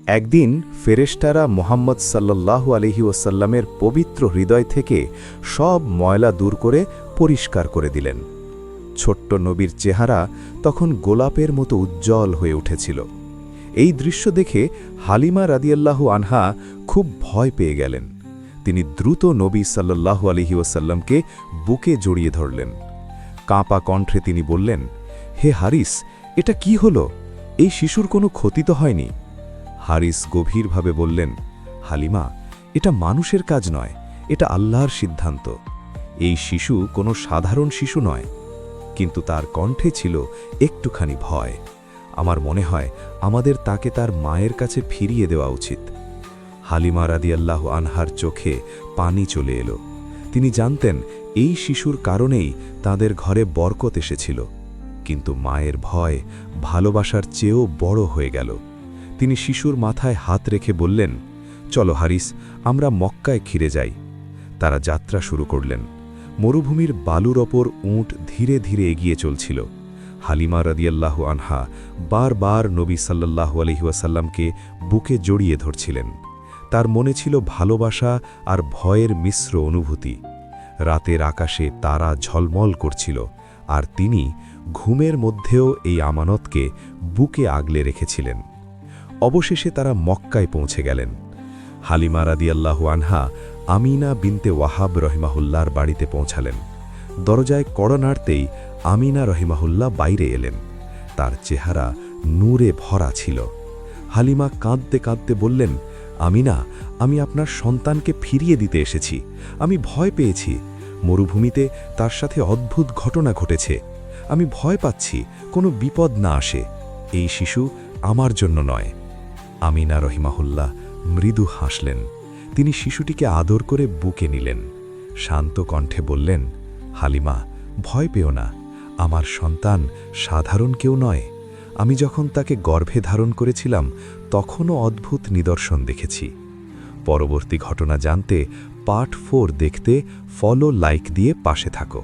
একদিন ফেরেশতারা মুহাম্মদ সাল্লাল্লাহু আলাইহি ওয়াসাল্লামের পবিত্র হৃদয় থেকে সব ময়লা দূর করে পরিষ্কার করে দিলেন। ছোট্ট নবীর চেহারা তখন গোলাপের মতো উজ্জ্বল হয়ে উঠেছিল। এই দৃশ্য দেখে হালিমা রাদিয়াল্লাহু আনহা খুব ভয় পেয়ে গেলেন। তিনি দ্রুত নবী সাল্লাল্লাহু আলাইহি ওয়াসাল্লামকে বুকে জড়িয়ে ধরলেন। কাঁপা কণ্ঠে তিনি বললেন, হে হারিস, এটা কি হলো? এই শিশুর কোনো ক্ষতি তো হয়নি? হারিস গভীরভাবে বললেন, হালিমা, এটা মানুষের কাজ নয়, এটা আল্লাহর সিদ্ধান্ত। এই শিশু কোনো সাধারণ শিশু নয়। কিন্তু তার কণ্ঠে ছিল একটুখানি ভয়। আমার মনে হয় আমাদের তাকে তার মায়ের কাছে ফিরিয়ে দেওয়া উচিত। হালিমা রাদিয়াল্লাহু আনহার চোখে পানি চলে এলো। তিনি জানতেন এই শিশুর কারণেই তাদের ঘরে বরকত এসেছিল। কিন্তু মায়ের ভয় ভালোবাসার চেয়েও বড় হয়ে গেল। তিনি শিশুর মাথায় হাত রেখে বললেন, চলো হারিস, আমরা মক্কায় ফিরে যাই। তারা যাত্রা শুরু করলেন। মরুভূমির বালুর ওপর উট ধীরে ধীরে এগিয়ে চলছিল। হালিমা রাদিয়াল্লাহু আনহা বারবার নবী সাল্লাল্লাহু আলাইহি ওয়াসাল্লামকে বুকে জড়িয়ে ধরছিলেন। তার মনে ছিল ভালোবাসা আর ভয়ের মিশ্র অনুভূতি। রাতের আকাশে তারা ঝলমল করছিল, আর তিনি ঘুমের মধ্যেও এই আমানতকে বুকে আগলে রেখেছিলেন। অবশেষে তারা মক্কায় পৌঁছে গেলেন। হালিমা রাদিয়াল্লাহু আনহা আমিনা বিনতে ওয়াহাব রহিমাহুল্লাহর বাড়িতে পৌঁছালেন। দরজায় কড়া নাড়তেই আমিনা রহিমাহুল্লাহ বাইরে এলেন। তার চেহারা নূরে ভরা ছিল। হালিমা কাঁদতে কাঁদতে বললেন, আমিনা, আমি আপনার সন্তানকে ফিরিয়ে দিতে এসেছি। আমি ভয় পেয়েছি। মরুভূমিতে তার সাথে অদ্ভুত ঘটনা ঘটেছে। আমি ভয় পাচ্ছি কোনো বিপদ না আসে। এই শিশু আমার জন্য নয়। আমিনা রহিমাহুল্লাহ মৃদু হাসলেন। তিনি শিশুটিকে আদর করে বুকে নিলেন। শান্ত কণ্ঠে বললেন, হালিমা, ভয় পেও না। আমার সন্তান সাধারণ কেউ নয়। আমি যখন তাকে গর্ভে ধারণ করেছিলাম তখনও অদ্ভুত নিদর্শন দেখেছি। পরবর্তী ঘটনা জানতে পার্ট 4 দেখতে ফলো, লাইক দিয়ে পাশে থাকো।